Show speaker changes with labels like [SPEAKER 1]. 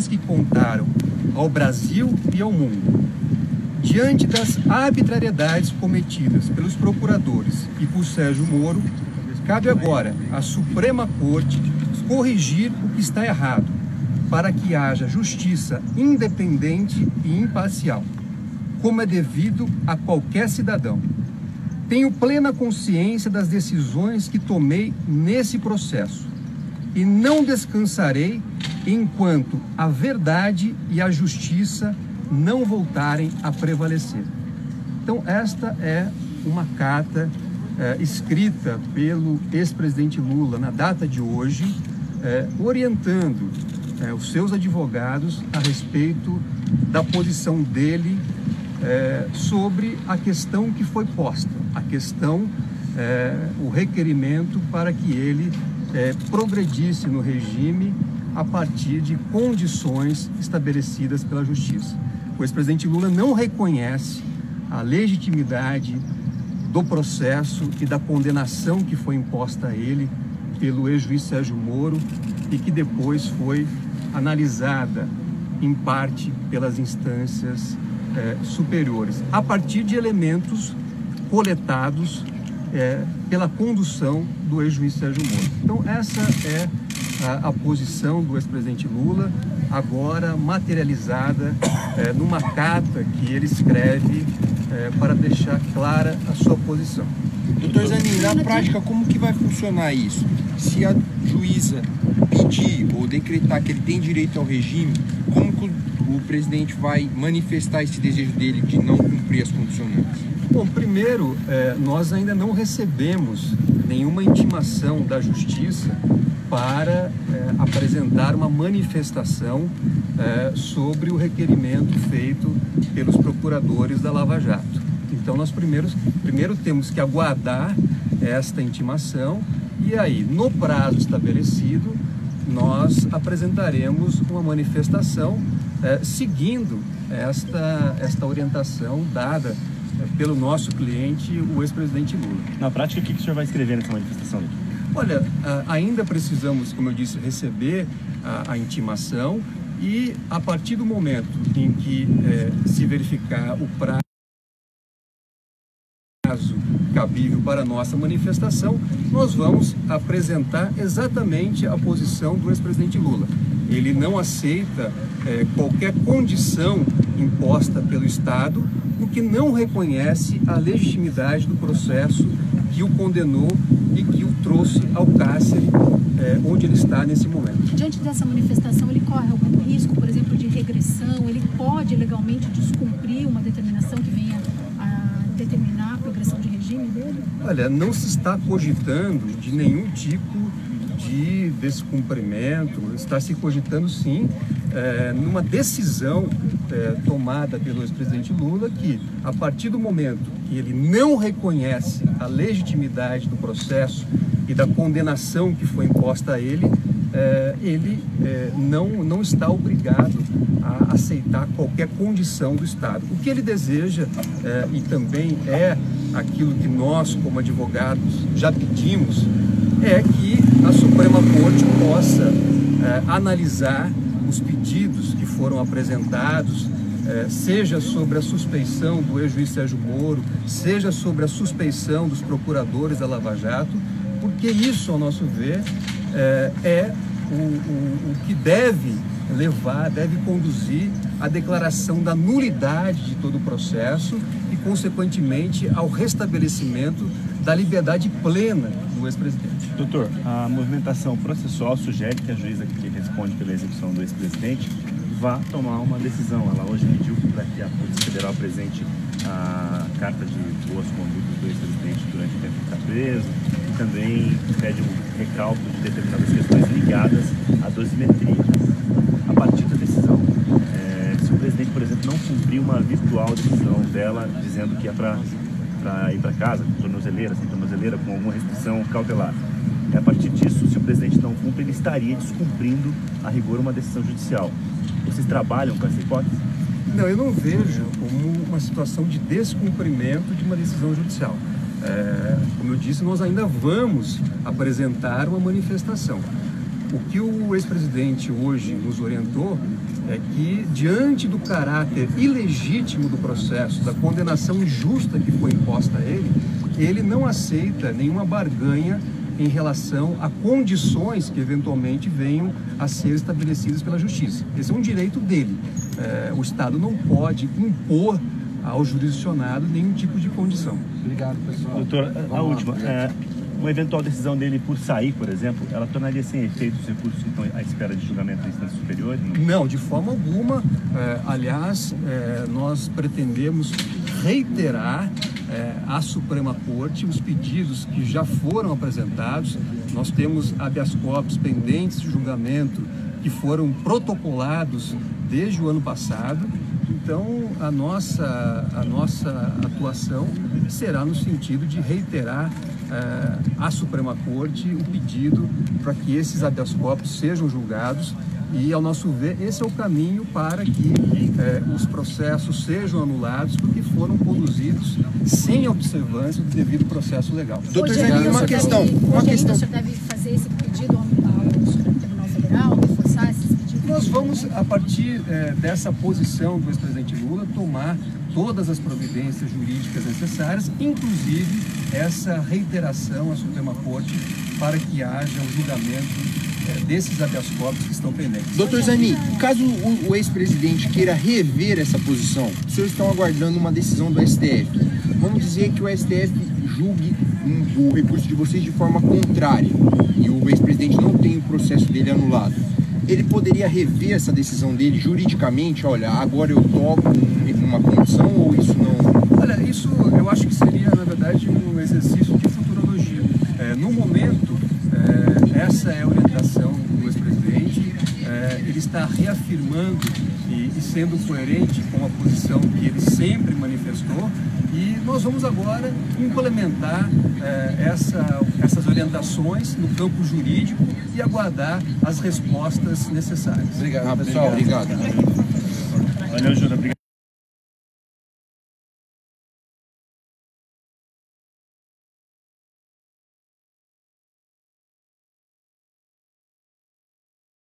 [SPEAKER 1] que contaram ao Brasil e ao mundo. Diante das arbitrariedades cometidas pelos procuradores e por Sérgio Moro, cabe agora à Suprema Corte corrigir o que está errado, para que haja justiça independente e imparcial, como é devido a qualquer cidadão. Tenho plena consciência das decisões que tomei nesse processo e não descansarei enquanto a verdade e a justiça não voltarem a prevalecer. Então, esta é uma carta escrita pelo ex-presidente Lula na data de hoje, orientando os seus advogados a respeito da posição dele sobre a questão que foi posta, a questão, o requerimento para que ele progredisse no regime a partir de condições estabelecidas pela Justiça. O ex-presidente Lula não reconhece a legitimidade do processo e da condenação que foi imposta a ele pelo ex-juiz Sérgio Moro e que depois foi analisada em parte pelas instâncias superiores, a partir de elementos coletados pela condução do ex-juiz Sérgio Moro. Então, essa é a posição do ex-presidente Lula, agora materializada numa carta que ele escreve para deixar clara a sua posição.
[SPEAKER 2] Doutor Zanin, na prática, como que vai funcionar isso? Se a juíza pedir ou decretar que ele tem direito ao regime, como que o presidente vai manifestar esse desejo dele de não cumprir as condicionantes?
[SPEAKER 1] Bom, primeiro, nós ainda não recebemos nenhuma intimação da Justiça para apresentar uma manifestação sobre o requerimento feito pelos procuradores da Lava Jato. Então, nós primeiro temos que aguardar esta intimação e aí, no prazo estabelecido, nós apresentaremos uma manifestação seguindo esta orientação dada pelo nosso cliente, o ex-presidente Lula.
[SPEAKER 3] Na prática, o que o senhor vai escrever nessa manifestação?
[SPEAKER 1] Olha, ainda precisamos, como eu disse, receber a intimação e a partir do momento em que se verificar o prazo cabível para a nossa manifestação, nós vamos apresentar exatamente a posição do ex-presidente Lula. Ele não aceita qualquer condição imposta pelo Estado, porque não reconhece a legitimidade do processo que o condenou e que o trouxe ao cárcere, onde ele está nesse momento.
[SPEAKER 4] Diante dessa manifestação, ele corre algum risco, por exemplo, de regressão? Ele pode legalmente descumprir uma determinação que venha a determinar a progressão de regime dele?
[SPEAKER 1] Olha, não se está cogitando de nenhum tipo de descumprimento, está se cogitando sim numa decisão tomada pelo ex-presidente Lula que, a partir do momento que ele não reconhece a legitimidade do processo e da condenação que foi imposta a ele, ele não está obrigado a aceitar qualquer condição do Estado. O que ele deseja, e também é aquilo que nós, como advogados, já pedimos, é que a Suprema Corte possa analisar os pedidos que foram apresentados, seja sobre a suspeição do ex-juiz Sérgio Moro, seja sobre a suspeição dos procuradores da Lava Jato, porque isso, ao nosso ver, é o que deve conduzir à declaração da nulidade de todo o processo e, consequentemente, ao restabelecimento da liberdade plena do ex-presidente.
[SPEAKER 3] Doutor, a movimentação processual sugere que a juíza que responde pela execução do ex-presidente vá tomar uma decisão. Ela hoje pediu para que a Polícia Federal apresente a carta de boas condutas do ex-presidente durante o tempo que está preso e também pede um recálculo de determinadas questões ligadas à dosimetria. A partir da decisão, se o presidente, por exemplo, não cumprir uma virtual decisão dela dizendo que é para ir para casa, com tornozeleira, sem tornozeleira, com alguma restrição cautelar. A partir disso, se o presidente não cumpre, ele estaria descumprindo a rigor uma decisão judicial. Vocês trabalham com essa hipótese?
[SPEAKER 1] Não, eu não vejo como uma situação de descumprimento de uma decisão judicial. Como eu disse, nós ainda vamos apresentar uma manifestação. O que o ex-presidente hoje nos orientou é que, diante do caráter ilegítimo do processo, da condenação injusta que foi imposta a ele, ele não aceita nenhuma barganha em relação a condições que eventualmente venham a ser estabelecidas pela Justiça. Esse é um direito dele. O Estado não pode impor ao jurisdicionado nenhum tipo de condição.
[SPEAKER 2] Obrigado, pessoal.
[SPEAKER 3] Doutor, a última. Uma eventual decisão dele por sair, por exemplo, ela tornaria sem efeito os recursos que estão à espera de julgamento na instância superior?
[SPEAKER 1] Não, de forma alguma. Aliás, nós pretendemos reiterar à Suprema Corte os pedidos que já foram apresentados. Nós temos habeas corpus pendentes de julgamento que foram protocolados desde o ano passado. Então, a nossa atuação será no sentido de reiterar à Suprema Corte o pedido para que esses habeas corpus sejam julgados e, ao nosso ver, esse é o caminho para que os processos sejam anulados porque foram conduzidos sem observância do devido processo legal.
[SPEAKER 2] Doutor Zanin, uma questão.
[SPEAKER 4] O senhor deve fazer esse pedido ao Supremo Tribunal Federal, reforçar esses pedidos?
[SPEAKER 1] Nós vamos, a partir dessa posição do ex-presidente Lula, tomar todas as providências jurídicas necessárias, inclusive essa reiteração à Suprema Corte para que haja um julgamento desses habeas corpus que estão pendentes.
[SPEAKER 2] Doutor Zanin, caso o ex-presidente queira rever essa posição, os senhores estão aguardando uma decisão do STF. Vamos dizer que o STF julgue o recurso de vocês de forma contrária e o ex-presidente não tem o processo dele anulado. Ele poderia rever essa decisão dele juridicamente? Olha, agora eu toco uma condição ou isso não?
[SPEAKER 1] Olha, isso eu acho que seria, na verdade, um exercício de futurologia. No momento, essa é a orientação do ex-presidente. Ele está reafirmando e sendo coerente com a posição que ele sempre manifestou. E nós vamos agora implementar essas orientações no campo jurídico e aguardar as respostas necessárias.
[SPEAKER 2] Obrigado, pessoal. Obrigado.
[SPEAKER 3] Valeu, Júlio. Obrigado.